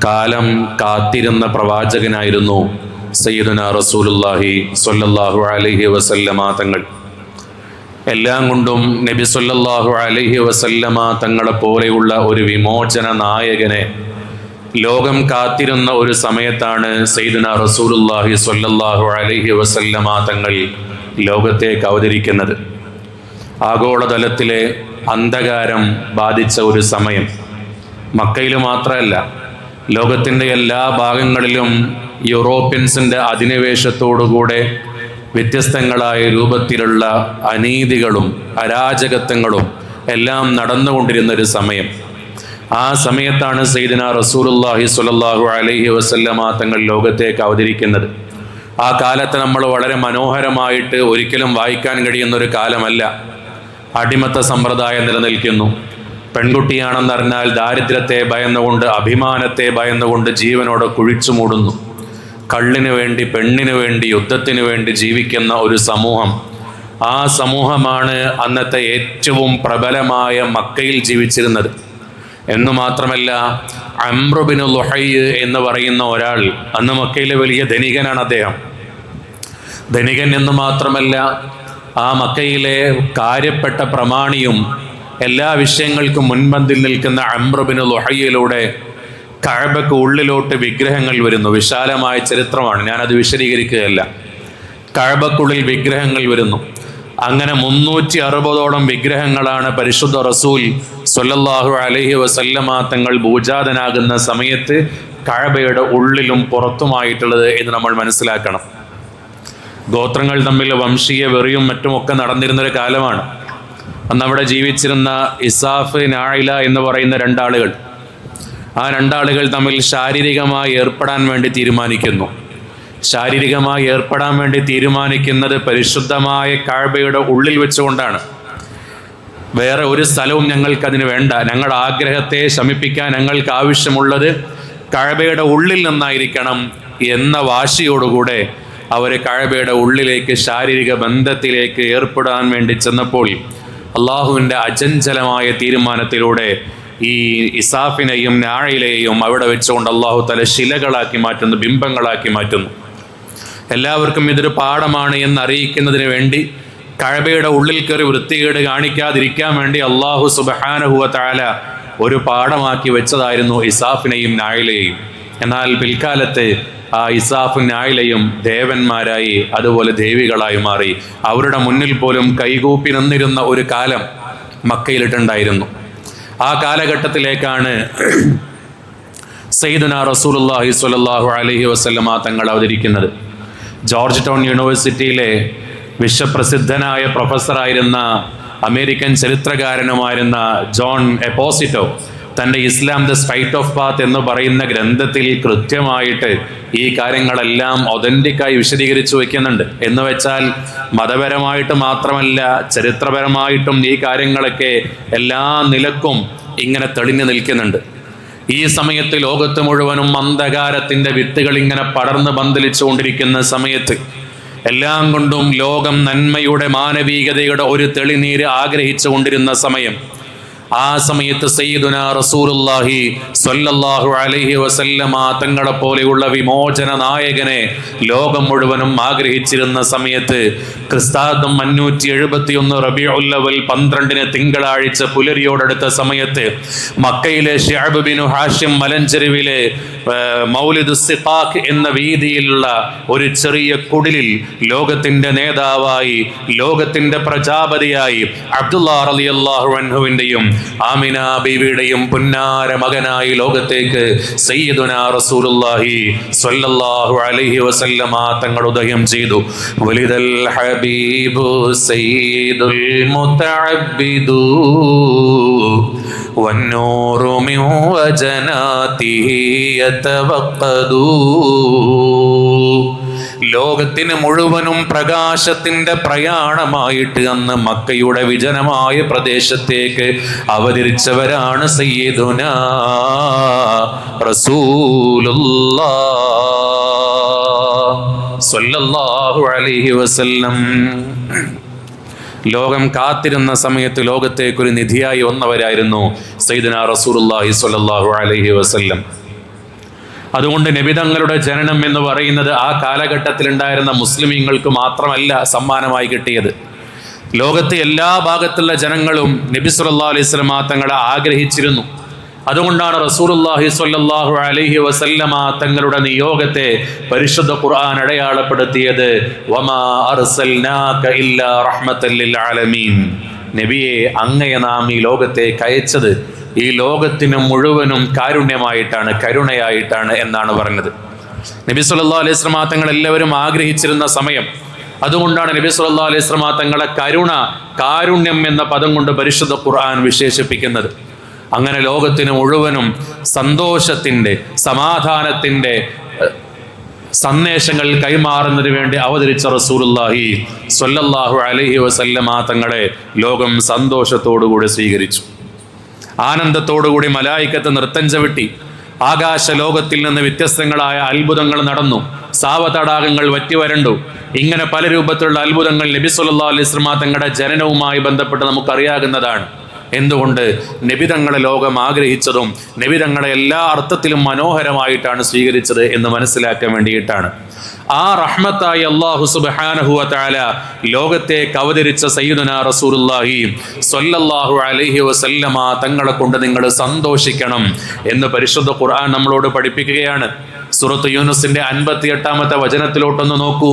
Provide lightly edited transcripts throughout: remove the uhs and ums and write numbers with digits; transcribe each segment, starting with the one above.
കാലം കാത്തിരുന്ന പ്രവാചകനായിരുന്നു സയ്യിദുനാ റസൂലുള്ളാഹി സ്വല്ലല്ലാഹു അലൈഹി വസല്ലമ തങ്ങൾ. എല്ലാം കൊണ്ടും നബി സ്വല്ലല്ലാഹു അലൈഹി വസല്ലമ തങ്ങളെ പോലെയുള്ള ഒരു വിമോചന നായകനെ ലോകം കാത്തിരുന്ന ഒരു സമയത്താണ് സയ്യിദുനാ റസൂലുള്ളാഹി സ്വല്ലല്ലാഹു അലൈഹി വസല്ലമ തങ്ങൾ ലോകത്തേക്ക് അവതരിക്കുന്നത്. ആഗോളതലത്തിലെ അന്ധകാരം ബാധിച്ച ഒരു സമയം. മക്കയിൽ മാത്രമല്ല, ലോകത്തിൻ്റെ എല്ലാ ഭാഗങ്ങളിലും യൂറോപ്യൻസിൻ്റെ അധിനിവേശത്തോടുകൂടെ വ്യത്യസ്തങ്ങളായ രൂപത്തിലുള്ള അനീതികളും അരാജകത്വങ്ങളും എല്ലാം നടന്നുകൊണ്ടിരുന്ന ഒരു സമയം. ആ സമയത്താണ് സയ്യിദുനാ റസൂലുള്ളാഹി സ്വല്ലല്ലാഹു അലൈഹി വസല്ലമ തങ്ങൾ ലോകത്തേക്ക് അവതരിക്കുന്നത്. ആ കാലത്ത് നമ്മൾ വളരെ മനോഹരമായിട്ട് ഒരിക്കലും വായിക്കാൻ കഴിയുന്നൊരു കാലമല്ല. അടിമത്ത സമ്പ്രദായം നിലനിൽക്കുന്നു. പെൺകുട്ടിയാണെന്നറിഞ്ഞാൽ ദാരിദ്ര്യത്തെ ഭയന്നുകൊണ്ട്, അഭിമാനത്തെ ഭയന്നുകൊണ്ട് ജീവനോട് കുഴിച്ചു മൂടുന്നു. കള്ളിനു വേണ്ടി, പെണ്ണിനു വേണ്ടി, യുദ്ധത്തിനു വേണ്ടി ജീവിക്കുന്ന ഒരു സമൂഹം. ആ സമൂഹമാണ് അന്നത്തെ ഏറ്റവും പ്രബലമായ മക്കയിൽ ജീവിച്ചിരുന്നത്. എന്നു മാത്രമല്ല, അംർ ബിൻ ലുഹൈ എന്ന് പറയുന്ന ഒരാൾ, അന്ന് മക്കയിലെ വലിയ ധനികനാണ് അദ്ദേഹം. ധനികൻ എന്ന് മാത്രമല്ല, ആ മക്കയിലെ കാര്യപ്പെട്ട പ്രമാണിയും എല്ലാ വിഷയങ്ങൾക്കും മുൻപന്തിൽ നിൽക്കുന്ന അംർ ബിൻ ലുഹൈയിലൂടെ കഅബക്ക് ഉള്ളിലോട്ട് വിഗ്രഹങ്ങൾ വരുന്നു. വിശാലമായ ചരിത്രമാണ്, ഞാനത് വിശദീകരിക്കുകയല്ല. കഅബക്കുള്ളിൽ വിഗ്രഹങ്ങൾ വരുന്നു. അങ്ങനെ 360ഓളം വിഗ്രഹങ്ങളാണ് പരിശുദ്ധ റസൂൽ സ്വല്ലല്ലാഹു അലൈഹി വസല്ലമ തങ്ങൾ ഭൂജാതനാകുന്ന സമയത്ത് കഅബയുടെ ഉള്ളിലും പുറത്തുമായിട്ടുള്ളത് എന്ന് നമ്മൾ മനസ്സിലാക്കണം. ഗോത്രങ്ങൾ തമ്മിൽ വംശീയ വെറിയും മറ്റുമൊക്കെ നടന്നിരുന്നൊരു കാലമാണ്. അന്ന് അവിടെ ജീവിച്ചിരുന്ന ഇസാഫ്, നായില എന്ന് പറയുന്ന രണ്ടാളുകൾ. ആ രണ്ടാളുകൾ തമ്മിൽ ശാരീരികമായി ഏർപ്പെടാൻ വേണ്ടി തീരുമാനിക്കുന്നു. ശാരീരികമായി ഏർപ്പെടാൻ വേണ്ടി തീരുമാനിക്കുന്നത് പരിശുദ്ധമായ കഅബയുടെ ഉള്ളിൽ വെച്ചുകൊണ്ടാണ്. വേറെ ഒരു സ്ഥലവും ഞങ്ങൾക്കതിന് വേണ്ട. ഞങ്ങളുടെ ആഗ്രഹത്തെ ശമിപ്പിക്കാൻ ഞങ്ങൾക്ക് ആവശ്യമുള്ളത് കഅബയുടെ ഉള്ളിൽ നിന്നായിരിക്കണം എന്ന വാശിയോടുകൂടെ അവർ കഅബയുടെ ഉള്ളിലേക്ക്, ശാരീരിക ബന്ധത്തിലേക്ക് ഏർപ്പെടാൻ വേണ്ടി ചെന്നപ്പോൾ അള്ളാഹുവിൻ്റെ അചഞ്ചലമായ തീരുമാനത്തിലൂടെ ഈ ഇസാഫിനെയും നായിലയെയും അവിടെ വെച്ചുകൊണ്ട് അള്ളാഹു തആല ശിലകളാക്കി മാറ്റുന്നു, ബിംബങ്ങളാക്കി മാറ്റുന്നു. എല്ലാവർക്കും ഇതൊരു പാഠമാണ് എന്നറിയിക്കുന്നതിന് വേണ്ടി കഅബയുടെ ഉള്ളിൽ കയറി വൃത്തികേട് കാണിക്കാതിരിക്കാൻ വേണ്ടി അള്ളാഹു സുബ്ഹാനഹു വ തആല ഒരു പാഠമാക്കി വെച്ചതായിരുന്നു ഇസാഫിനെയും നായിലയെയും. എന്നാൽ പിൽക്കാലത്ത് ആ ഇസാഫും നായിലയും ദേവന്മാരായി, അതുപോലെ ദേവികളായി മാറി. അവരുടെ മുന്നിൽ പോലും കൈകൂപ്പി നിന്നിരുന്ന ഒരു കാലം മക്കയിലിട്ടുണ്ടായിരുന്നു. ആ കാലഘട്ടത്തിലേക്കാണ് സയ്യിദുനാ റസൂലുള്ളാഹി സ്വല്ലല്ലാഹു അലൈഹി വസല്ലമ തങ്ങൾ അവതരിക്കുന്നത്. ജോർജ് ടൗൺ യൂണിവേഴ്സിറ്റിയിലെ വിശ്വപ്രസിദ്ധനായ പ്രൊഫസറായിരുന്ന അമേരിക്കൻ ചരിത്രകാരനുമായിരുന്ന ജോൺ എപ്പോസിറ്റോ തൻ്റെ ഇസ്ലാം ദ സ്ട്രൈറ്റ് ഓഫ് പാത്ത് എന്ന് പറയുന്ന ഗ്രന്ഥത്തിൽ കൃത്യമായിട്ട് ഈ കാര്യങ്ങളെല്ലാം ഒതന്റിക്കായി വിശദീകരിച്ചു വയ്ക്കുന്നുണ്ട്. എന്ന് വെച്ചാൽ മതപരമായിട്ട് മാത്രമല്ല, ചരിത്രപരമായിട്ടും ഈ കാര്യങ്ങളൊക്കെ എല്ലാ നിലക്കും ഇങ്ങനെ തെളിഞ്ഞു നിൽക്കുന്നുണ്ട്. ഈ സമയത്ത് ലോകത്ത് മുഴുവനും അന്ധകാരത്തിൻ്റെ വിത്തുകൾ ഇങ്ങനെ പടർന്ന് പന്തലിച്ചുകൊണ്ടിരിക്കുന്ന സമയത്ത്, എല്ലാം കൊണ്ടും ലോകം നന്മയുടെ, മാനവികതയുടെ ഒരു തെളിനീര് ആഗ്രഹിച്ചു കൊണ്ടിരുന്ന സമയം, ആ സമയത്ത് സയ്യിദുനാ റസൂലുള്ളാഹി സ്വല്ലല്ലാഹു അലൈഹി വസല്ലമ തങ്ങളെ പോലെയുള്ള വിമോചന നായകനെ ലോകം മുഴുവനും ആഗ്രഹിച്ചിരുന്ന സമയത്ത്, ക്രിസ്താബ്ദം 571 റബീഉൽ അവൽ 12 തിങ്കളാഴ്ച പുലരിയോടടുത്ത സമയത്ത് മക്കയിലെ ശഅബ് ബിൻ ഹാഷിം മലഞ്ചെരുവിലെ മൗലിദുസ് സിഖാഖ് എന്ന വീതിയിലുള്ള ഒരു ചെറിയ കുടിലിൽ ലോകത്തിന്റെ നേതാവായി, ലോകത്തിന്റെ പ്രജാപതിയായി അബ്ദുല്ലാ റളിയല്ലാഹു അൻഹുവിന്റെയും ആമിന ബീവിയുടെയും പുന്നാര മകനായി ലോകത്തേക്ക് സയ്യിദുനാ റസൂലുള്ളാഹി സ്വല്ലല്ലാഹു അലൈഹി വസല്ലമ തങ്ങൾ ഉദയം ചെയ്തു. വലിദൽ ഹബീബു സയ്യിദുൽ മുതഅബ്ബിദു വന്നൂറു മിൻ വജനാതിഹി യതവഖദു. ലോകത്തിന് മുഴുവനും പ്രകാശത്തിന്റെ പ്രയാണമായിട്ട് അന്ന് മക്കയുടെ വിജനമായ പ്രദേശത്തേക്ക് അവതരിച്ചവരാണ് സയ്യിദുനാ റസൂലുള്ളാഹ് സ്വല്ലല്ലാഹു അലൈഹി വസല്ലം. ലോകം കാത്തിരുന്ന സമയത്ത് ലോകത്തേക്കൊരു നിധിയായി വന്നവരായിരുന്നു സയ്യിദുനാ റസൂലുള്ളാഹി സ്വല്ലല്ലാഹു അലൈഹി വസല്ലം. അതുകൊണ്ട് നബിതങ്ങളുടെ ജനനം എന്ന് പറയുന്നത് ആ കാലഘട്ടത്തിലുണ്ടായിരുന്ന മുസ്ലിമീങ്ങൾക്ക് മാത്രമല്ല സമ്മാനമായി കിട്ടിയത്. ലോകത്തെ എല്ലാ ഭാഗത്തുള്ള ജനങ്ങളും നബി സല്ലല്ലാഹു അലൈഹി വസല്ലമ തങ്ങളെ ആഗ്രഹിച്ചിരുന്നു. അതുകൊണ്ടാണ് റസൂലുള്ളാഹി സ്വല്ലല്ലാഹു അലൈഹി വസല്ലമ തങ്ങളുടെ നിയോഗത്തെ പരിശുദ്ധ ഖുർആൻ അടയാളപ്പെടുത്തിയത് വമാ അർസൽനാക ഇല്ലാ റഹ്മത്തൽ ലിൽ ആലമീൻ. നബിയെ, അങ്ങയെ നാം ഈ ലോകത്തേക്ക് അയച്ചത് ഈ ലോകത്തിന് മുഴുവനും കാരുണ്യമായിട്ടാണ്, കരുണയായിട്ടാണ് എന്നാണ് പറഞ്ഞത്. നബി സല്ലല്ലാഹു അലൈഹി വസല്ലമ തങ്ങൾ എല്ലാവരും ആഗ്രഹിച്ചിരുന്ന സമയം. അതുകൊണ്ടാണ് നബി സല്ലല്ലാഹു അലൈഹി വസല്ലമ തങ്ങളെ കാരുണ്യം എന്ന പദം കൊണ്ട് പരിശുദ്ധ ഖുർആൻ വിശേഷിപ്പിക്കുന്നത്. അങ്ങനെ ലോകത്തിന് മുഴുവനും സന്തോഷത്തിൻ്റെ, സമാധാനത്തിൻ്റെ സന്ദേശങ്ങൾ കൈമാറുന്നതിന് വേണ്ടി അവതരിച്ച റസൂലുള്ളാഹി സ്വല്ലല്ലാഹു അലൈഹി വസല്ലമ തങ്ങളെ ലോകം സന്തോഷത്തോടുകൂടി സ്വീകരിച്ചു. ആനന്ദത്തോടുകൂടി മലായിക്കത്ത് നൃത്തം ചവിട്ടി. ആകാശ ലോകത്തിൽ നിന്ന് വ്യത്യസ്തങ്ങളായ അത്ഭുതങ്ങൾ നടന്നു. സാവതടാകങ്ങൾ വറ്റിവരണ്ടു. ഇങ്ങനെ പല രൂപത്തിലുള്ള അത്ഭുതങ്ങൾ നബി സല്ലല്ലാഹു അലൈഹി വസല്ലമ തങ്ങളുടെ ജനനവുമായി ബന്ധപ്പെട്ട് നമുക്കറിയാകുന്നതാണ്. എന്തുകൊണ്ട്? നബിതങ്ങളെ ലോകം ആഗ്രഹിച്ചതും നബിതങ്ങളെ എല്ലാ അർത്ഥത്തിലും മനോഹരമായിട്ടാണ് സ്വീകരിച്ചത് എന്ന് മനസ്സിലാക്കാൻ വേണ്ടിയിട്ടാണ്. ആ റഹ്മത്തായി അല്ലാഹു സുബ്ഹാനഹു വ തആല ലോകത്തേക്ക് അവതരിച്ച സയ്യിദുനാ റസൂലുള്ളാഹി സ്വല്ലല്ലാഹു അലൈഹി വസല്ലമ തങ്ങളെ കൊണ്ട് നിങ്ങൾ സന്തോഷിക്കണം എന്ന് പരിശുദ്ധ ഖുർആൻ നമ്മളോട് പഠിപ്പിക്കുകയാണ്. സൂറത്ത് യൂനുസിന്റെ 58-ാമത്തെ വചനത്തിലോട്ടൊന്ന് നോക്കൂ.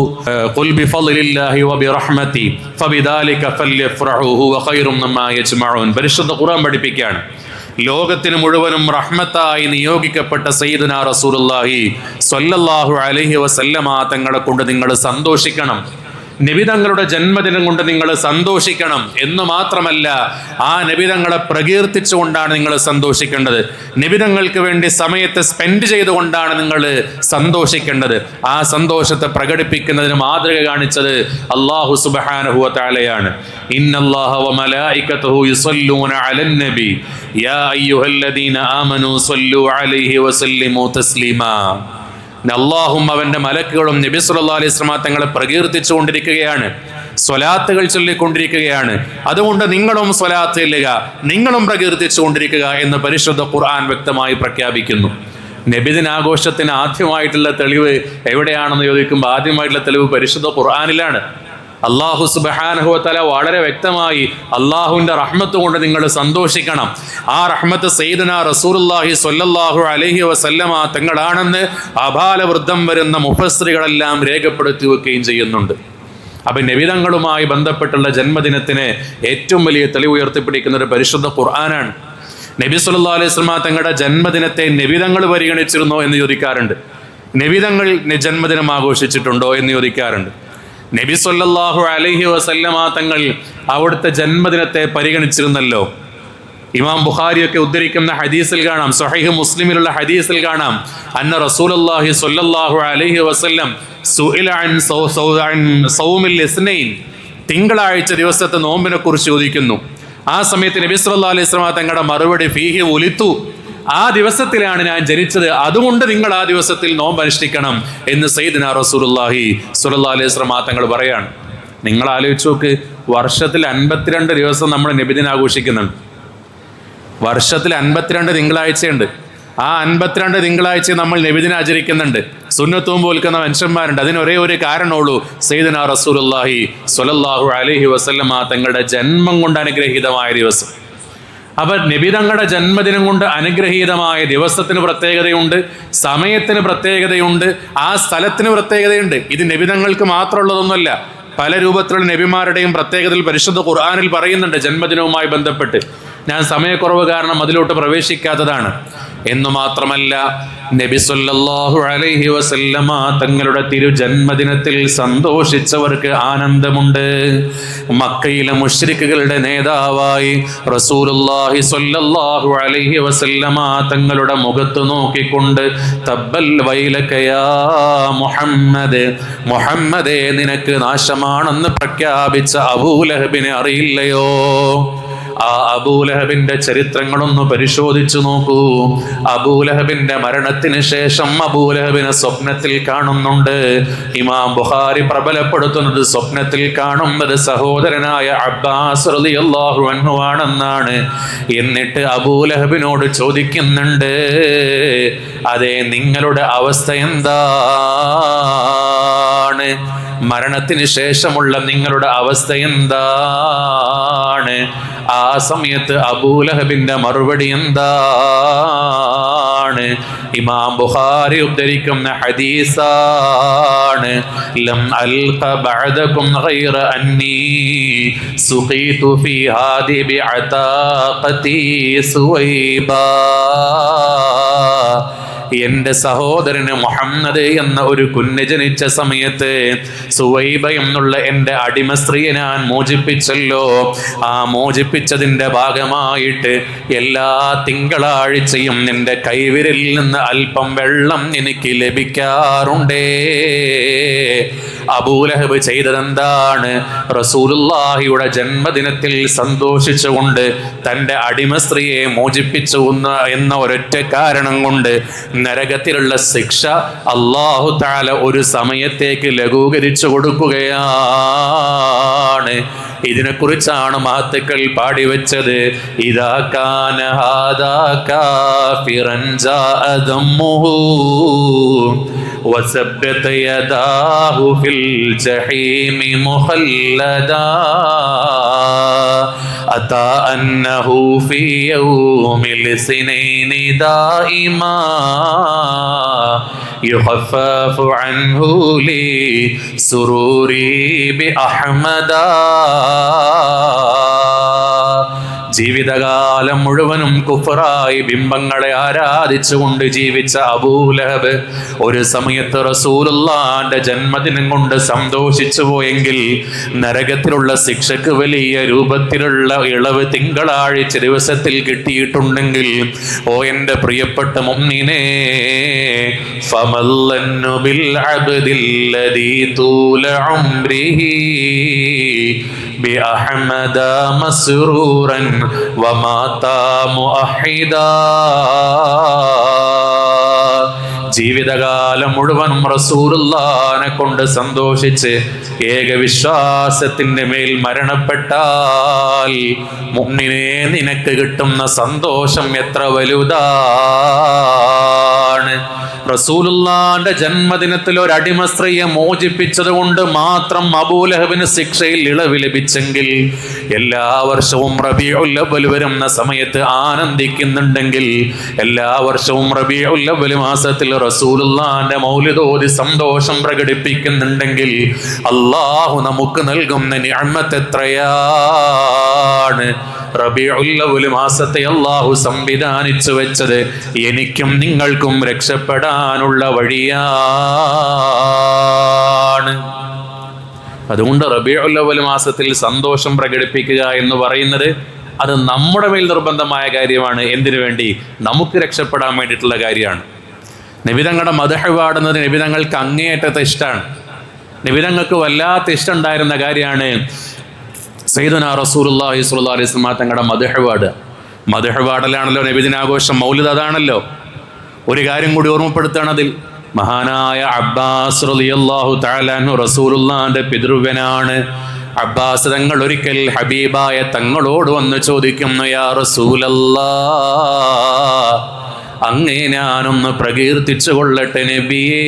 ഖുൽ ബിഫളില്ലാഹി വബിറഹ്മതി ഫബിദാലിക ഫല്യഫ്റഹു ഹുവ ഖൈറും മിമ്മാ യജ്മഊൻ. പരിശുദ്ധ ഖുർആൻ പഠിപ്പിക്കുകയാണ്, ലോകത്തിന് മുഴുവനും റഹ്മത്തായി നിയോഗിക്കപ്പെട്ട സയ്യിദുനാ റസൂലുള്ളാഹി സ്വല്ലല്ലാഹു അലൈഹി വസല്ലമ തങ്ങളെ കൊണ്ട് നിങ്ങൾ സന്തോഷിക്കണം. നബിതങ്ങളുടെ ജന്മദിനം കൊണ്ട് നിങ്ങൾ സന്തോഷിക്കണം എന്ന് മാത്രമല്ല, ആ നബിതങ്ങളെ പ്രകീർത്തിച്ചുകൊണ്ടാണ് നിങ്ങൾ സന്തോഷിക്കേണ്ടത്. നബിതങ്ങൾക്ക് വേണ്ടി സമയത്ത് സ്പെൻഡ് ചെയ്തുകൊണ്ടാണ് നിങ്ങൾ സന്തോഷിക്കേണ്ടത്. ആ സന്തോഷത്തെ പ്രകടിപ്പിക്കുന്നതിന് മാതൃക കാണിച്ചത് അല്ലാഹു സുബ്ഹാനഹു വ തആലയാണ്. ഇന്നല്ലാഹ വ മലായികതുഹു യുസല്ലൂന അലൻ നബി യാ അയ്യുഹല്ലദീന ആമനൂ സ്വല്ലു അലൈഹി വസല്ലിമു തസ്ലീമാ. അല്ലാഹും അവന്റെ മലക്കുകളും നബി സല്ലല്ലാഹു അലൈഹി വസല്ലമ തങ്ങളെ പ്രകീർത്തിച്ചുകൊണ്ടിരിക്കുകയാണ്, സ്വലാത്തുകൾ ചൊല്ലിക്കൊണ്ടിരിക്കുകയാണ്. അതുകൊണ്ട് നിങ്ങളും സ്വലാത്ത് ചൊല്ലുക, നിങ്ങളും പ്രകീർത്തിച്ചുകൊണ്ടിരിക്കുക എന്ന് പരിശുദ്ധ ഖുർആൻ വ്യക്തമായി പ്രഖ്യാപിക്കുന്നു. നബിദിനാഘോഷത്തിന് ആദ്യമായിട്ടുള്ള തെളിവ് എവിടെയാണെന്ന് ചോദിക്കുമ്പോൾ ആദ്യമായിട്ടുള്ള തെളിവ് പരിശുദ്ധ ഖുർആനിലാണ്. അല്ലാഹു സുബ്ഹാനഹു വ തആല വളരെ വ്യക്തമായി അല്ലാഹുവിന്റെ റഹ്മത്ത് കൊണ്ട് നിങ്ങൾ സന്തോഷിക്കണം. ആ റഹ്മത്ത് സയ്യിദുനാ റസൂലുള്ളാഹി സ്വല്ലല്ലാഹു അലൈഹി വസല്ലമ തങ്ങളാണെന്ന് അപാലവൃദ്ധം വരുന്ന മുഫസ്സിറുകളെല്ലാം രേഖപ്പെടുത്തി വെക്കുകയും ചെയ്യുന്നുണ്ട്. അപ്പൊ നബിതങ്ങളുമായി ബന്ധപ്പെട്ടുള്ള ജന്മദിനത്തിന് ഏറ്റവും വലിയ തെളിവ് ഉയർത്തിപ്പിടിക്കുന്ന ഒരു പരിശുദ്ധ ഖുർആനാണ്. നബി സല്ലല്ലാഹു അലൈഹി വസല്ലമ തങ്ങളുടെ ജന്മദിനത്തെ നബിതങ്ങൾ പരിഗണിച്ചിരുന്നോ എന്ന് ചോദിക്കാറുണ്ട്. നബിതങ്ങൾ ജന്മദിനം ആഘോഷിച്ചിട്ടുണ്ടോ എന്ന് ചോദിക്കാറുണ്ട്. നബി സല്ലല്ലാഹു അലൈഹി വസല്ലമ തങ്ങൾ അവിടുത്തെ ജന്മദിനത്തെ പരിഗണിച്ചിരുന്നല്ലോ. ഇമാം ബുഖാരിയൊക്കെ ഉദ്ധരിക്കുന്ന ഹദീസിൽ കാണാം, സ്വഹീഹ് മുസ്ലിമിലുള്ള ഹദീസിൽ കാണാം, അന്ന റസൂലുള്ളാഹി സ്വല്ലല്ലാഹു അലൈഹി വസല്ലം സുഇല അൻ സൗമിൽ ഇസ്നൈൻ, തിങ്കളാഴ്ച ദിവസത്തെ നോമ്പിനെ കുറിച്ച് ചോദിക്കുന്നു. ആ സമയത്ത് നബി സല്ലല്ലാഹു അലൈഹി വസല്ലമ തങ്ങളുടെ മറുപടി ഫീഹി ഉലിത്തു, ആ ദിവസത്തിലാണ് ഞാൻ ജനിച്ചത്, അതുകൊണ്ട് നിങ്ങൾ ആ ദിവസത്തിൽ നോമ്പ് അനുഷ്ഠിക്കണം എന്ന് സയ്യിദുനാ റസൂലുള്ളാഹി സ്വല്ലല്ലാഹു അലൈഹി വസല്ലമ തങ്ങൾ പറയാണ്. നിങ്ങൾ ആലോചിച്ച് നോക്ക്, വർഷത്തിൽ 52 ദിവസം നമ്മൾ നബിദിനം ആഘോഷിക്കുന്നുണ്ട്. വർഷത്തിൽ 52 തിങ്കളാഴ്ചയുണ്ട്. ആ 52 തിങ്കളാഴ്ച നമ്മൾ നബിദിനം ആചരിക്കുന്നുണ്ട്. സുന്നത്തും പോൽക്കുന്ന മനുഷ്യന്മാരുണ്ട്. അതിന് ഒരേ ഒരു കാരണമുള്ളൂ, സയ്യിദുനാ റസൂലുള്ളാഹി സ്വല്ലല്ലാഹു അലൈഹി വസല്ലമ തങ്ങളുടെ ജന്മം കൊണ്ട് അനുഗ്രഹീതമായ ദിവസം. അപ്പൊ നബിതങ്ങളുടെ ജന്മദിനം കൊണ്ട് അനുഗ്രഹീതമായ ദിവസത്തിന് പ്രത്യേകതയുണ്ട്, സമയത്തിന് പ്രത്യേകതയുണ്ട്, ആ സ്ഥലത്തിന് പ്രത്യേകതയുണ്ട്. ഇത് നബിതങ്ങൾക്ക് മാത്രമുള്ളതൊന്നുമല്ല. പല രൂപത്തിലുള്ള നബിമാരുടെയും പ്രത്യേകതയിൽ പരിശുദ്ധ ഖുർആനിൽ പറയുന്നുണ്ട് ജന്മദിനവുമായി ബന്ധപ്പെട്ട്. ഞാൻ സമയക്കുറവ് കാരണം അതിലോട്ട് പ്രവേശിക്കാത്തതാണ്. എന്നു മാത്രമല്ല, നബി സല്ലല്ലാഹു അലൈഹി വസല്ലമ തങ്ങളുടെ തിരുജന്മദിനത്തിൽ സന്തോഷിച്ചവർക്ക് ആനന്ദമുണ്ട്. മക്കയിലെ മുശ്രിക്കുകളുടെ നേതാവായി റസൂലുള്ളാഹി സ്വല്ലല്ലാഹു അലൈഹി വസല്ലമ തങ്ങളുടെ മുഖത്ത് നോക്കിക്കൊണ്ട് തബ്ബൽ വൈലക യാ മുഹമ്മദ്, മുഹമ്മദേ നിനക്ക് നാശമാണെന്ന് പ്രഖ്യാപിച്ച അബൂലഹബിനെ അറിയില്ലയോ? ആ അബൂലഹബിന്റെ ചരിത്രങ്ങളൊന്ന് പരിശോധിച്ചു നോക്കൂ. അബൂലഹബിന്റെ മരണത്തിന് ശേഷം അബൂലഹബിനെ സ്വപ്നത്തിൽ കാണുന്നുണ്ട്. ഇമാം ബുഖാരി പ്രബലപ്പെടുത്തുന്നത് സ്വപ്നത്തിൽ കാണുന്നത് സഹോദരനായ അബ്ബാസ് റളിയല്ലാഹു അൻഹു ആണെന്നാണ്. എന്നിട്ട് അബൂലഹബിനോട് ചോദിക്കുന്നുണ്ട്, അതെ, നിങ്ങളുടെ അവസ്ഥ എന്താണ്? മരണത്തിന് ശേഷമുള്ള നിങ്ങളുടെ അവസ്ഥ എന്താണ്? ആ സമയത്ത് അബൂലഹബിന്റെ മറുപടി എന്താണ്? ഇമാം ബുഖാരി ഉദ്ധരിക്കുന്ന ഹദീസാണ്. ലം അൽഖ ബഅദകും ഗൈറ അന്നി സുഖീതു ഫീ ഹാദി ബിഅതാഖതി സുവൈബാ. എന്റെ സഹോദരന് മുഹമ്മദ് എന്ന ഒരു കുഞ്ഞ് ജനിച്ച സമയത്ത് സുവൈബ എന്നുള്ള എന്റെ അടിമ സ്ത്രീയെ ഞാൻ മോചിപ്പിച്ചല്ലോ. ആ മോചിപ്പിച്ചതിന്റെ ഭാഗമായിട്ട് എല്ലാ തിങ്കളാഴ്ചയും നിന്റെ കൈവിരലിൽ നിന്ന് അല്പം വെള്ളം എനിക്ക് ലഭിക്കാറുണ്ടേ. അബൂലഹബ് ചെയ്തതെന്താണ്? റസൂലുള്ളാഹിയുടെ ജന്മദിനത്തിൽ സന്തോഷിച്ചുകൊണ്ട് തൻ്റെ അടിമ സ്ത്രീയെ മോചിപ്പിച്ചു എന്ന ഒരൊറ്റ കാരണം കൊണ്ട് നരകത്തിലുള്ള ശിക്ഷ അല്ലാഹു തആല ഒരു സമയത്തേക്ക് ലഘൂകരിച്ചു കൊടുക്കുകയാണ്. ഇതിനെക്കുറിച്ചാണ് മഹത്തുക്കൾ പാടിവെച്ചത്. ഇദാ കാന ഹാദാ കാഫിറൻ ജാഅ ദമ്മുഹു വസബ്ബത യദാഹു ഫിൽ ജഹീമി മുഖല്ലദാ അതാ അന്നഹു ഫീ യൗമിൽ സിനൈനി ദായിമാ യുഖഫഫു അൻഹു ലി സുറൂരി ബി അഹ്മദാ. ജീവിതകാലം മുഴുവനും കുഫറായി ബിംബങ്ങളെ ആരാധിച്ചുകൊണ്ട് ജീവിച്ച അബൂലഹബ് ഒരു സമയത്ത് റസൂലുള്ളാഹിന്റെ ജന്മദിനം കൊണ്ട് സന്തോഷിച്ചു പോയെങ്കിൽ നരകത്തിലുള്ള ശിക്ഷക്ക് വലിയ രൂപത്തിലുള്ള ഇളവ് തിങ്കളാഴ്ച ദിവസത്തിൽ കിട്ടിയിട്ടുണ്ടെങ്കിൽ, ഓ എന്റെ പ്രിയപ്പെട്ട മുഅ്മിനേ, ഫമല്ലന്നു ബിൽ അബ്ദില്ലദീ തൂല ഉംരിഹി ബിഅഹ്മദ മസ്റൂറൻ വമാതാ മുഅഹിദാ. ജീവിതകാലം മുഴുവനും റസൂലുള്ളാഹിനെ കൊണ്ട് സന്തോഷിച്ച് ഏകവിശ്വാസത്തിന്റെ മേൽ മരണപ്പെട്ടാൽ മുഅ്മിനേ, നിനക്ക് കിട്ടുന്ന സന്തോഷം എത്ര വലുതാണ്. റസൂലുള്ളാഹിന്റെ ജന്മദിനത്തിൽ ഒരു അടിമ സ്ത്രീയെ മോചിപ്പിച്ചത് കൊണ്ട് മാത്രം അബൂലഹബിന് ശിക്ഷയിൽ ഇളവ് ലഭിച്ചെങ്കിൽ, എല്ലാ വർഷവും റബീഉൽ അവ്വൽ വരുന്ന സമയത്ത് ആനന്ദിക്കുന്നുണ്ടെങ്കിൽ, എല്ലാ വർഷവും റബീഉൽ അവ്വൽ മാസത്തിൽ റസൂലുള്ളാഹിന്റെ മൗലിദ് ഓതി സന്തോഷം പ്രകടിപ്പിക്കുന്നുണ്ടെങ്കിൽ, അല്ലാഹു നമുക്ക് നൽകുന്ന നിഅമത്ത് എത്രയാണ്. റബീഉൽ അവ്വൽ മാസത്തെ അല്ലാഹു സംവിധാനിച്ചു വെച്ചത് എനിക്കും നിങ്ങൾക്കും രക്ഷപ്പെടാനുള്ള വഴിയാണ്. അതുകൊണ്ട് റബീഉൽ അവ്വൽ മാസത്തിൽ സന്തോഷം പ്രകടിപ്പിക്കുക എന്ന് പറയുന്നത് അത് നമ്മുടെ മേൽ നിർബന്ധമായ കാര്യമാണ്. എന്തിനു വേണ്ടി? നമുക്ക് രക്ഷപ്പെടാൻ വേണ്ടിയിട്ടുള്ള കാര്യമാണ്. നബിതങ്ങളുടെ മദ്ഹ് പാടുന്നത് നബിതങ്ങൾക്ക് അങ്ങേയറ്റത്തെ ഇഷ്ടമാണ്. നബിതങ്ങൾക്ക് വല്ലാത്ത ഇഷ്ടം ഉണ്ടായിരുന്ന കാര്യമാണ് സയ്യിദുനാ റസൂലുള്ളാഹി സ്വല്ലല്ലാഹു അലൈഹി വസല്ലം തങ്ങളുടെ മദ്ഹ് പാടലാണല്ലോ നബിദിനാഘോഷം. മൗലിദ് അതാണല്ലോ. ഒരു കാര്യം കൂടി ഓർമ്മപ്പെടുത്തുകയാണ് അതിൽ. മഹാനായ അബ്ബാസ് റളിയല്ലാഹു തആല അൻഹു റസൂലുള്ളാഹിന്റെ പിതൃവ്യനാണ്. അബ്ബാസ് തങ്ങൾ ഒരിക്കൽ ഹബീബായ തങ്ങളോട് വന്ന് ചോദിക്കുന്നു, യാ റസൂലല്ലാഹ്, അങ്ങേ ഞാനൊന്ന് പ്രകീർത്തിച്ചു കൊള്ളട്ടെ നബിയേ,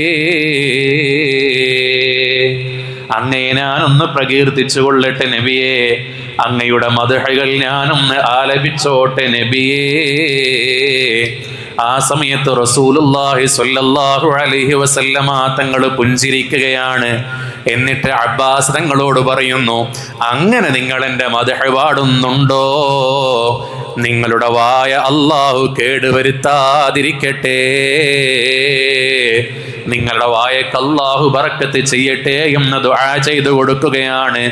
അങ്ങേ ഞാനൊന്ന് പ്രകീർത്തിച്ചു കൊള്ളട്ടെ നബിയേ, അങ്ങയുടെ മദ്ഹുകൾ ഞാനൊന്ന് ആലപിച്ചോട്ടെ നബിയേ. ആ സമയത്ത് റസൂലുള്ളാഹി സ്വല്ലല്ലാഹു അലൈഹി വസല്ലമ തങ്ങൾ പുഞ്ചിരിക്കുകയാണ്. എന്നിട്ട് അബ്ബാസ് തങ്ങളോട് പറയുന്നു, അങ്ങനെ നിങ്ങൾ എൻ്റെ മദ്ഹ് പാടുന്നുണ്ടോ? നിങ്ങളുടെ വായ അല്ലാഹു കേടുവരുത്താതിരിക്കട്ടെ, നിങ്ങളുടെ വായക്ക് അല്ലാഹു ബറക്കത്ത് ചെയ്യട്ടെ എന്ന് ദുആ ചെയ്തു കൊടുക്കുകയാണ്.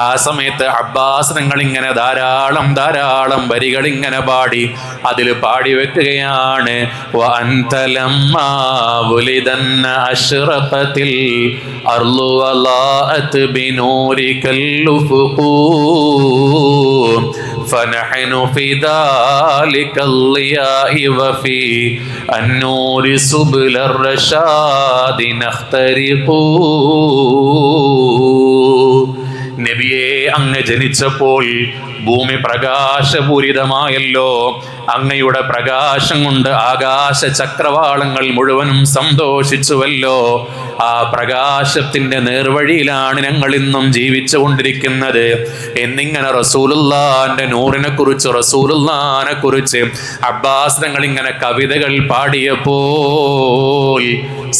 ആ സമയത്ത് അബ്ബാസ് തങ്ങൾ ഇങ്ങനെ ധാരാളം വരികൾ ഇങ്ങനെ പാടി അതിൽ പാടി വെക്കുകയാണ്. വഅൻത ലമ്മാ വുലിദന്ന അശ്റഖത്തിൽ അർളു വലാഅത് ബിനൂരികൽ ഉഫുഖു فنحن في ذلك الضياء وفي النور سبل الرشاد نخترق. നബിയെ, അങ്ങ് ജനിച്ചപ്പോൾ ഭൂമി പ്രകാശപൂരിതമായല്ലോ. അങ്ങയുടെ പ്രകാശം കൊണ്ട് ആകാശ ചക്രവാളങ്ങൾ മുഴുവനും സന്തോഷിച്ചുവല്ലോ. ആ പ്രകാശത്തിന്റെ നേർവഴിയിലാണ് ഞങ്ങൾ ഇന്നും ജീവിച്ചു കൊണ്ടിരിക്കുന്നത് എന്നിങ്ങനെ റസൂലുള്ളാന്റെ നൂറിനെ കുറിച്ച്, റസൂലുള്ളാനെ കുറിച്ച് അബ്ബാസ് തങ്ങൾ ഇങ്ങനെ കവിതകൾ പാടിയപ്പോൾ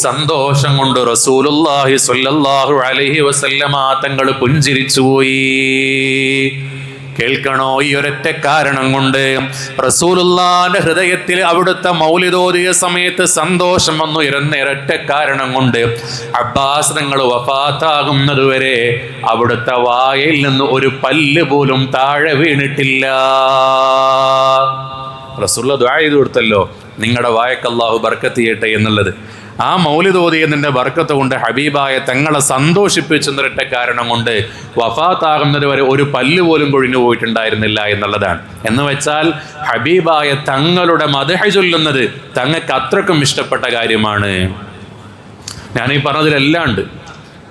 സന്തോഷം കൊണ്ട് റസൂലുള്ളാഹി സ്വല്ലല്ലാഹു അലൈഹി വസല്ലമ തങ്ങൾ പുഞ്ചിരിച്ചുപോയി. കേൾക്കണോ? ഈ ഒരൊറ്റ കാരണം കൊണ്ട് റസൂലുള്ളാന്റെ ഹൃദയത്തിൽ അവിടുത്തെ മൗലിദോദിയ സമയത്ത് സന്തോഷം വന്നുയരുന്ന ഒരൊറ്റ കാരണം കൊണ്ട് അബ്ബാസ് തങ്ങൾ വഫാത്താകുന്നതുവരെ അവിടുത്തെ വായിൽ നിന്ന് ഒരു പല്ല് പോലും താഴെ വീണിട്ടില്ല. റസൂലുള്ള ദുആ ചെയ്തു കൊടുത്തല്ലോ, നിങ്ങളുടെ വായക്ക് അല്ലാഹു ബർക്കത്ത് ചെയ്യട്ടെ എന്നുള്ളത്. ആ മൗലിദ് ഓതിയതിന്റെ ബർക്കത്ത് കൊണ്ട് ഹബീബായ തങ്ങളെ സന്തോഷിപ്പിച്ചെന്നൊരൊറ്റ കാരണം കൊണ്ട് വഫാത്താകുന്നത് വരെ ഒരു പല്ല് പോലും കൊഴിഞ്ഞു പോയിട്ടുണ്ടായിരുന്നില്ല എന്നുള്ളതാണ്. എന്ന് വെച്ചാൽ ഹബീബായ തങ്ങളുടെ മദ്ഹ് ചൊല്ലുന്നത് തങ്ങൾക്ക് അത്രക്കും ഇഷ്ടപ്പെട്ട കാര്യമാണ്. ഞാനീ പറഞ്ഞതിലെല്ലാം ഉണ്ട്.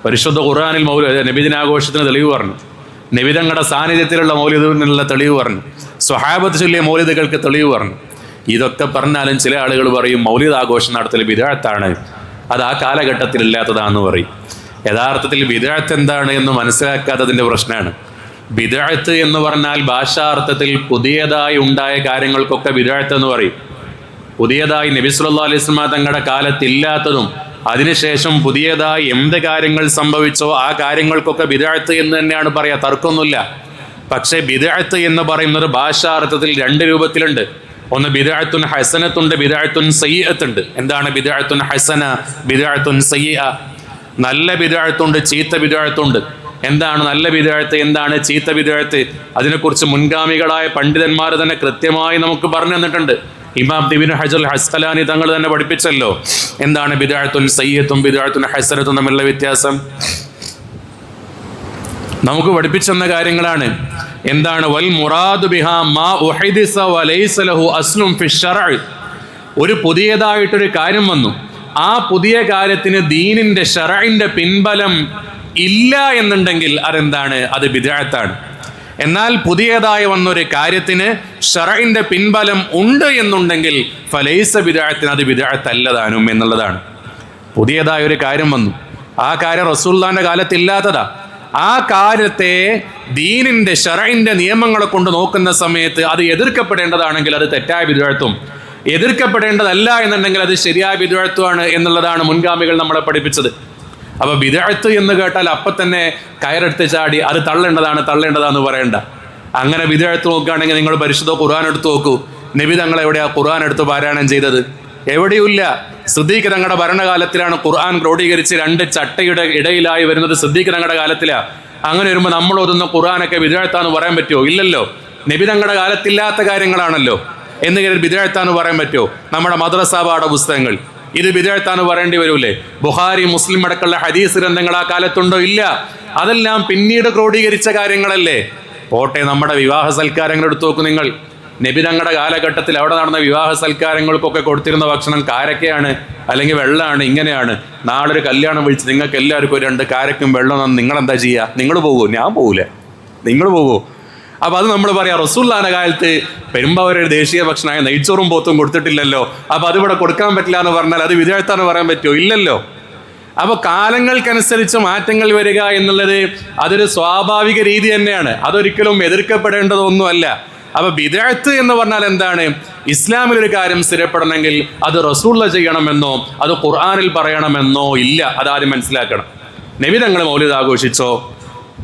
പരിശുദ്ധ ഖുർആനിൽ നബിദിനാഘോഷത്തിന് തെളിവ് പറഞ്ഞു, നബിതങ്ങളുടെ സാന്നിധ്യത്തിലുള്ള മൗലിദിനുള്ള തെളിവ് പറഞ്ഞു, സ്വഹാബത്ത് ചൊല്ലിയ മൗലിദുകൾക്ക് തെളിവ് പറഞ്ഞു. ഇതൊക്കെ പറഞ്ഞാലും ചില ആളുകൾ പറയും മൗലിദ് ആഘോഷം നടത്തൽ ബിദ്അത്താണ്, അത് ആ കാലഘട്ടത്തിൽ ഇല്ലാത്തതാണെന്ന് പറയും. യഥാർത്ഥത്തിൽ ബിദ്അത്ത് എന്താണ് എന്ന് മനസ്സിലാക്കാത്തതിൻ്റെ പ്രശ്നമാണ്. ബിദ്അത്ത് എന്ന് പറഞ്ഞാൽ ഭാഷാർത്ഥത്തിൽ പുതിയതായി ഉണ്ടായ കാര്യങ്ങൾക്കൊക്കെ ബിദ്അത്ത് എന്ന് പറയും. പുതിയതായി നബി സല്ലല്ലാഹു അലൈഹി വസല്ലം തങ്ങളുടെ കാലത്തില്ലാത്തതും അതിനുശേഷം പുതിയതായി എന്ത് കാര്യങ്ങൾ സംഭവിച്ചോ ആ കാര്യങ്ങൾക്കൊക്കെ ബിദ്അത്ത് എന്ന് തന്നെയാണ് പറയുക, തർക്കമൊന്നുമില്ല. പക്ഷേ ബിദ്അത്ത് എന്ന് പറയുന്നത് ഭാഷാർത്ഥത്തിൽ രണ്ട് രൂപത്തിലുണ്ട്. ഒന്ന് ബിദ്അത്തുൻ ഹസനത്തുണ്ട്, ബിദ്അത്തുൻ സയ്യിഅത്തുണ്ട്. എന്താണ് ബിദ്അത്തുൻ ഹസന, ബിദ്അത്തുൻ സയ്യിഅ? നല്ല ബിദ്അത്തുണ്ട്, ചീത്ത ബിദ്അത്തുണ്ട്. എന്താണ് നല്ല ബിദ്അത്ത്, എന്താണ് ചീത്ത ബിദ്അത്ത്? അതിനെക്കുറിച്ച് മുൻഗാമികളായ പണ്ഡിതന്മാർ തന്നെ കൃത്യമായി നമുക്ക് പറഞ്ഞു തന്നിട്ടുണ്ട്. ഇമാം ഇബ്നു ഹജർ അസ്ഖലാനി തങ്ങൾ തന്നെ പഠിപ്പിച്ചല്ലോ എന്താണ് ബിദ്അത്തുൻ സയ്യിഅത്തും ബിദ്അത്തുൻ ഹസനത്തും തമ്മിലുള്ള വ്യത്യാസം. നമുക്ക് പഠിപ്പിച്ചെന്ന കാര്യങ്ങളാണ്. എന്താണ് വൽ മുറാദു ബിഹാ മാ ഉഹദിസ വലൈസ ലഹു അസ്ലുൻ ഫി ശർഅ്. ഒരു പുതിയതായിട്ടൊരു കാര്യം വന്നു, ആ പുതിയ കാര്യത്തിന് ദീനിന്റെ ശർഇന്റെ പിൻബലം ഇല്ല എന്നുണ്ടെങ്കിൽ അതെന്താണ്? അത് ബിദ്അത്താണ്. എന്നാൽ പുതിയതായി വന്നൊരു കാര്യത്തിന് ശർഇന്റെ പിൻബലം ഉണ്ട് എന്നുണ്ടെങ്കിൽ ഫലൈസ ബിദ്അത്തിന്, അത് ബിദ്അത്തല്ലതാനും എന്നുള്ളതാണ്. പുതിയതായ ഒരു കാര്യം വന്നു, ആ കാര്യം റസൂലുള്ളാഹിന്റെ കാലത്തില്ലാത്തതാ. ആ കാര്യത്തെ ദീനിന്റെ ശർഇന്റെ നിയമങ്ങളെ കൊണ്ട് നോക്കുന്ന സമയത്ത് അത് എതിർക്കപ്പെടേണ്ടതാണെങ്കിൽ അത് തെറ്റായ ബിദ്അത്തും, എതിർക്കപ്പെടേണ്ടതല്ല എന്നുണ്ടെങ്കിൽ അത് ശരിയായ ബിദ്അത്തുമാണ് എന്നുള്ളതാണ് മുൻഗാമികൾ നമ്മളെ പഠിപ്പിച്ചത്. അപ്പൊ ബിദ്അത്ത് എന്ന് കേട്ടാൽ അപ്പം തന്നെ കയറെടുത്ത് ചാടി അത് തള്ളേണ്ടതാന്ന് പറയണ്ട. അങ്ങനെ ബിദ്അത്ത് നോക്കുകയാണെങ്കിൽ നിങ്ങൾ പരിശുദ്ധ ഖുർആൻ എടുത്ത് നോക്കൂ. നബി തങ്ങൾ എവിടെയാ ഖുർആൻ എടുത്ത് പാരായണം ചെയ്തത്? എവിടെയുമില്ല. സിദ്ദീഖ് തങ്ങളുടെ ഭരണകാലത്തിലാണ് ഖുർആൻ ക്രോഡീകരിച്ച് രണ്ട് ചട്ടയുടെ ഇടയിലായി വരുന്നത്. സിദ്ദീഖ് തങ്ങളുടെ കാലത്തിലാണ്. അങ്ങനെ വരുമ്പോൾ നമ്മൾ ഓതുന്ന ഖുർആനൊക്കെ ബിദ്അത്താന്ന് പറയാൻ പറ്റുമോ? ഇല്ലല്ലോ. നബി തങ്ങളുടെ കാലത്തില്ലാത്ത കാര്യങ്ങളാണല്ലോ എന്ന് കരുതി ബിദ്അത്താന്ന് പറയാൻ പറ്റുമോ? നമ്മുടെ മദ്രസ പാഠപുസ്തകങ്ങൾ ഇത് ബിദ്അത്താന്ന് പറയേണ്ടി വരൂലേ? ബുഖാരി മുസ്ലിം അടക്കമുള്ള ഹദീസ് ഗ്രന്ഥങ്ങൾ ആ കാലത്തുണ്ടോ? ഇല്ല. അതെല്ലാം പിന്നീട് ക്രോഡീകരിച്ച കാര്യങ്ങളല്ലേ. പോട്ടെ, നമ്മുടെ വിവാഹ സൽക്കാരങ്ങൾ എടുത്തു നോക്കും നിങ്ങൾ. നബി തങ്ങളുടെ കാലഘട്ടത്തിൽ അവിടെ നടന്ന വിവാഹ സൽക്കാരങ്ങൾക്കൊക്കെ കൊടുത്തിരുന്ന ഭക്ഷണം കാരക്കയാണ്, അല്ലെങ്കിൽ വെള്ളമാണ്. ഇങ്ങനെയാണ്. നാളെ ഒരു കല്യാണം വിളിച്ച് നിങ്ങൾക്ക് എല്ലാവർക്കും ഒരു 2 കാരക്കും വെള്ളം നിങ്ങളെന്താ ചെയ്യുക? നിങ്ങൾ പോകുമോ? ഞാൻ പോകൂലേ. നിങ്ങൾ പോകുമോ? അപ്പൊ അത് നമ്മൾ പറയാം റസൂലുള്ളാഹിന്റെ കാലത്ത് പെരുമ്പാവൂർ ദേശീയ ഭക്ഷണമായ നെയ്ച്ചോറും പോത്തും കൊടുത്തിട്ടില്ലല്ലോ, അപ്പൊ അതിവിടെ കൊടുക്കാൻ പറ്റില്ല എന്ന് പറഞ്ഞാൽ അത് ബിദ്അത്താന്ന് പറയാൻ പറ്റുമോ? ഇല്ലല്ലോ. അപ്പൊ കാലങ്ങൾക്കനുസരിച്ച് മാറ്റങ്ങൾ വരിക എന്നുള്ളത് അതൊരു സ്വാഭാവിക രീതി തന്നെയാണ്. അതൊരിക്കലും എതിർക്കപ്പെടേണ്ടതൊന്നുമല്ല. അപ്പൊ ബിദ്അത്ത് എന്ന് പറഞ്ഞാൽ എന്താണ്? ഇസ്ലാമിൽ ഒരു കാര്യം സ്ഥിരപ്പെടണമെങ്കിൽ അത് റസൂലുള്ള ചെയ്യണമെന്നോ അത് ഖുർആനിൽ പറയണമെന്നോ ഇല്ല. അതാരും മനസ്സിലാക്കണം. നബി തങ്ങൾ മൗലിദ് ആഘോഷിച്ചോ,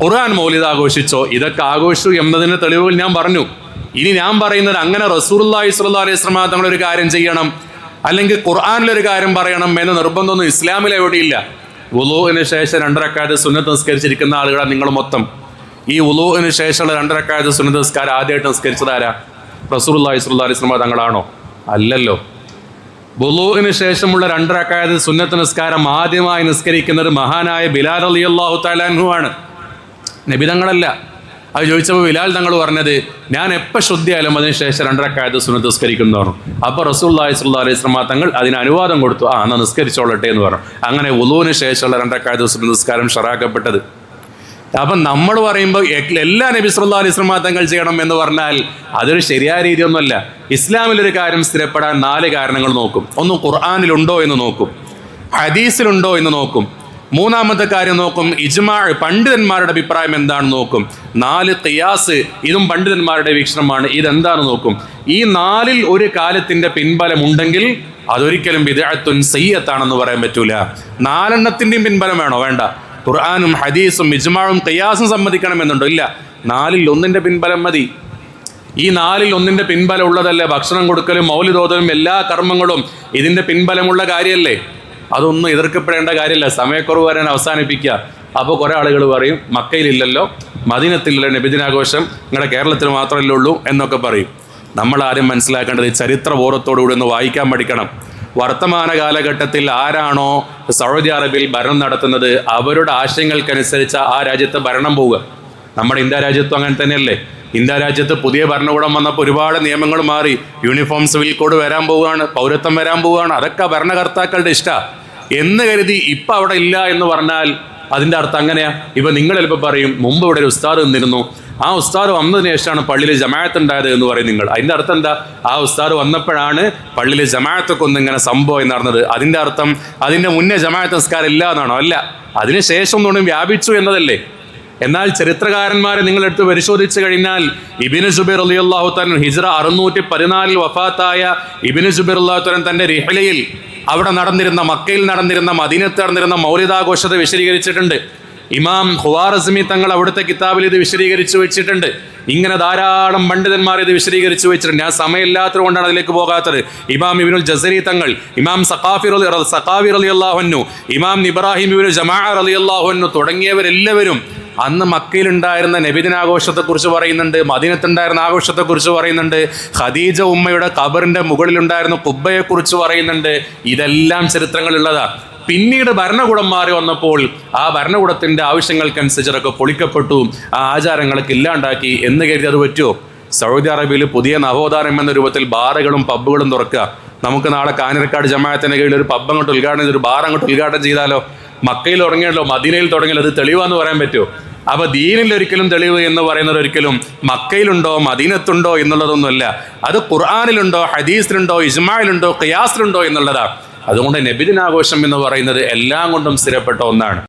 ഖുർആൻ മൗലിദ് ആഘോഷിച്ചോ, ഇതൊക്കെ ആഘോഷിച്ചു എന്നതിന് തെളിവുകൾ ഞാൻ പറഞ്ഞു. ഇനി ഞാൻ പറയുന്നത് അങ്ങനെ റസൂലുള്ളാഹി സ്വല്ലല്ലാഹു അലൈഹി വസല്ലം തങ്ങളൊരു കാര്യം ചെയ്യണം അല്ലെങ്കിൽ ഖുർആനിലൊരു കാര്യം പറയണം എന്ന നിർബന്ധമൊന്നും ഇസ്ലാമിൽ എവിടെയില്ല. വുളൂഇന് ശേഷം 2 റക്അത്ത് സുന്നത്ത് നിസ്കരിച്ചിരിക്കുന്ന ആളുകളാണ് നിങ്ങൾ മൊത്തം. ഈ വുളൂഇന് ശേഷമുള്ള 2 റക്അത്ത് സുന്നത്ത് നിസ്കാരം ആദ്യമായിട്ട് നിസ്കരിച്ചതാരാ? റസൂലുള്ളാഹി സ്വല്ലല്ലാഹു അലൈഹി വസല്ലം തങ്ങളാണോ? അല്ലല്ലോ. വുളൂഇന് ശേഷമുള്ള 2 റക്അത്ത് സുന്നത്ത് നിസ്കാരം ആദ്യമായി നിസ്കരിക്കുന്നത് മഹാനായ ബിലാൽ റളിയല്ലാഹു തആല അൻഹു ആണ്, നബി തങ്ങളല്ല. അത് ചോദിച്ചപ്പോൾ ബിലാൽ തങ്ങൾ പറഞ്ഞത്, ഞാൻ എപ്പോൾ ശുദ്ധിയായാലും അതിനുശേഷം 2 റക്അത്ത് സുന്നത്ത് നിസ്കരിക്കുന്നതാണ്. അപ്പോൾ റസൂലുള്ളാഹി സ്വല്ലല്ലാഹു അലൈഹി വസല്ലം തങ്ങൾ അതിന് അനുവാദം കൊടുത്തു. എന്നാൽ നിസ്കരിച്ചോളട്ടെ എന്ന് പറഞ്ഞു. അങ്ങനെ വുളൂവിന് ശേഷമുള്ള 2 റക്അത്ത് സുന്നത്ത് നിസ്കാരം ഷറാക്കപ്പെട്ടത്. അപ്പം നമ്മൾ പറയുമ്പോൾ എല്ലാ നബി സല്ലല്ലാഹു അലൈഹി വസല്ലം തങ്ങൾ ചെയ്യണം എന്ന് പറഞ്ഞാൽ അതൊരു ശരിയായ രീതിയൊന്നുമല്ല. ഇസ്ലാമിലൊരു കാര്യം സ്ഥിരപ്പെടാൻ 4 കാരണങ്ങൾ നോക്കും. ഒന്ന്, ഖുർആനിലുണ്ടോ എന്ന് നോക്കും, ഹദീസിലുണ്ടോ എന്ന് നോക്കും. 3-ാമത്തെ കാര്യം നോക്കും, ഇജ്മാ, പണ്ഡിതന്മാരുടെ അഭിപ്രായം എന്താണെന്ന് നോക്കും. 4, ഖിയാസ്, ഇതും പണ്ഡിതന്മാരുടെ വീക്ഷണമാണ്, ഇതെന്താണെന്ന് നോക്കും. ഈ 4-ൽ ഒരു കാലത്തിന്റെ പിൻബലം ഉണ്ടെങ്കിൽ അതൊരിക്കലും ബിദ്അത്തുൻ സയ്യിഅത്താണെന്ന് പറയാൻ പറ്റൂല. 4-ത്തിന്റെയും പിൻബലം വേണോ? വേണ്ട. ഖുർആനും ഹദീസും ഇജ്മാഉം ഖിയാസും സമ്മതിക്കണമെന്നുണ്ടോ? ഇല്ല. 4-ൽ 1-ന്റെ പിൻബലം മതി. ഈ 4-ൽ 1-ന്റെ പിൻബലം ഉള്ളതല്ലേ ഭക്ഷണം കൊടുക്കലും മൗലിദ് ഓതലും എല്ലാ കർമ്മങ്ങളും ഇതിന്റെ പിൻബലമുള്ള കാര്യമല്ലേ? അതൊന്നും എതിർക്കപ്പെടേണ്ട കാര്യമില്ല. സമയക്കുറവ് വരാൻ അവസാനിപ്പിക്കുക. അപ്പോൾ കുറേ ആളുകൾ പറയും, മക്കയിലില്ലല്ലോ, മദീനത്തില്ലല്ലോ നബിദിനാഘോഷം, നിങ്ങളുടെ കേരളത്തിൽ മാത്രമല്ലേ ഉള്ളൂ എന്നൊക്കെ പറയും. നമ്മൾ ആരും മനസ്സിലാക്കേണ്ടത് ചരിത്രബോധത്തോടുകൂടി ഒന്ന് വായിക്കാൻ പഠിക്കണം. വർത്തമാന കാലഘട്ടത്തിൽ ആരാണോ സൗദി അറേബ്യയിൽ ഭരണം നടത്തുന്നത് അവരുടെ ആശയങ്ങൾക്കനുസരിച്ച് ആ രാജ്യത്ത് ഭരണം പോവുക. നമ്മുടെ ഇന്ത്യ രാജ്യത്തും അങ്ങനെ തന്നെയല്ലേ? ഇന്ത്യ രാജ്യത്ത് പുതിയ ഭരണകൂടം വന്നപ്പോൾ ഒരുപാട് നിയമങ്ങൾ മാറി. യൂണിഫോം സിവിൽ കോഡ് വരാൻ പോവുകയാണ്, പൗരത്വം വരാൻ പോവുകയാണ്. അതൊക്കെ ഭരണകർത്താക്കളുടെ ഇഷ്ടമാണ് എന്ന് കരുതി ഇപ്പം അവിടെ ഇല്ല എന്ന് പറഞ്ഞാൽ അതിൻ്റെ അർത്ഥം അങ്ങനെയാ. ഇപ്പം നിങ്ങൾ ചിലപ്പോൾ പറയും, മുമ്പ് ഇവിടെ ഒരു ഉസ്താദ് നിന്നിരുന്നു, ആ ഉസ്താദ് വന്നതിന് ശേഷമാണ് പള്ളിയിൽ ജമാഅത്ത് ഉണ്ടായത് എന്ന് പറയും നിങ്ങൾ. അതിൻ്റെ അർത്ഥം എന്താ? ആ ഉസ്താദ് വന്നപ്പോഴാണ് പള്ളിയിൽ ജമാഅത്തൊക്കെ ഒന്നിങ്ങനെ സംഭവം എന്ന് പറഞ്ഞത്. അതിൻ്റെ അർത്ഥം അതിൻ്റെ മുന്നേ ജമാഅത്ത് നിസ്കാരം ഇല്ല എന്നാണോ? അല്ല, അതിനുശേഷം ഒന്നും വ്യാപിച്ചു എന്നതല്ലേ. എന്നാൽ ചരിത്രകാരന്മാരെ നിങ്ങളെടുത്ത് പരിശോധിച്ചു കഴിഞ്ഞാൽ ഇബ്നു ജുബൈർ റളിയല്ലാഹു തആല ഹിജ്റ 614 വഫാത്തായ ഇബ്നു ജുബൈർ റളിയല്ലാഹു തആല തന്റെ റിഹ്ലയിൽ അവിടെ നടന്നിരുന്ന, മക്കയിൽ നടന്നിരുന്ന, മദീനത്ത് നടന്നിരുന്ന മൗലിദാഘോഷത്തെ വിശദീകരിച്ചിട്ടുണ്ട്. ഇമാം ഖുവാറസ്മി തങ്ങൾ അവിടുത്തെ കിതാബിൽ ഇത് വിശദീകരിച്ചു വെച്ചിട്ടുണ്ട്. ഇങ്ങനെ ധാരാളം പണ്ഡിതന്മാർ ഇത് വിശദീകരിച്ചു വെച്ചിട്ടുണ്ട്. ഞാൻ സമയമില്ലാത്തത് കൊണ്ടാണ് അതിലേക്ക് പോകാത്തത്. ഇമാം ഇബ്നുൽ ജസരി തങ്ങൾ, ഇമാം സഖാഫി റളിയല്ലാഹു അൻഹു, ഇമാം ഇബ്രാഹിം ഇബ്നു ജമാഅ റളിയല്ലാഹു അൻഹു തുടങ്ങിയവരെല്ലാവരും അന്ന് മക്കയിലുണ്ടായിരുന്ന നബിദിനാഘോഷത്തെക്കുറിച്ച് പറയുന്നുണ്ട്, മദീനത്തുണ്ടായിരുന്ന ആഘോഷത്തെക്കുറിച്ച് പറയുന്നുണ്ട്, ഖദീജ ഉമ്മയുടെ ഖബറിന്റെ മുകളിലുണ്ടായിരുന്ന ഖുബ്ബയെക്കുറിച്ച് പറയുന്നുണ്ട്. ഇതെല്ലാം ചരിത്രങ്ങളുള്ളതാണ്. പിന്നീട് ഭരണകൂടം മാറി വന്നപ്പോൾ ആ ഭരണകൂടത്തിന്റെ ആവശ്യങ്ങൾക്കനുസരിച്ചൊക്കെ പൊളിക്കപ്പെട്ടു, ആ ആചാരങ്ങളൊക്കെ ഇല്ലാണ്ടാക്കി എന്ന് കരുതി അത് പറ്റുമോ? സൗദി അറേബ്യയിൽ പുതിയ നവോത്ഥാനം എന്ന രൂപത്തിൽ ബാറുകളും പബ്ബുകളും തുറക്കുക. നമുക്ക് നാളെ കാഞ്ഞിരക്കാട് ജമാഅത്തിന്റെ കീഴിൽ ഒരു പബ്ബ് അങ്ങോട്ട് ഉദ്ഘാടനം ചെയ്ത്, ഒരു ബാർ അങ്ങോട്ട് ഉദ്ഘാടനം ചെയ്താലോ? മക്കയിൽ തുടങ്ങിയല്ലോ, മദീനയിൽ തുടങ്ങിയല്ലോ, അത് തെളിവാന്ന് പറയാൻ പറ്റുമോ? അപ്പൊ ദീനിൽ ഒരിക്കലും തെളിവ് എന്ന് പറയുന്നത് ഒരിക്കലും മക്കയിലുണ്ടോ മദീനത്തുണ്ടോ എന്നുള്ളതൊന്നുമല്ല. അത് ഖുർആനിലുണ്ടോ, ഹദീസിലുണ്ടോ, ഇജ്മായിലുണ്ടോ, ഖിയാസിലുണ്ടോ എന്നുള്ളതാണ്. അതുകൊണ്ട് നബിദിനാഘോഷം എന്ന് പറയുന്നത് എല്ലാം കൊണ്ടും സ്ഥിരപ്പെട്ട ഒന്നാണ്.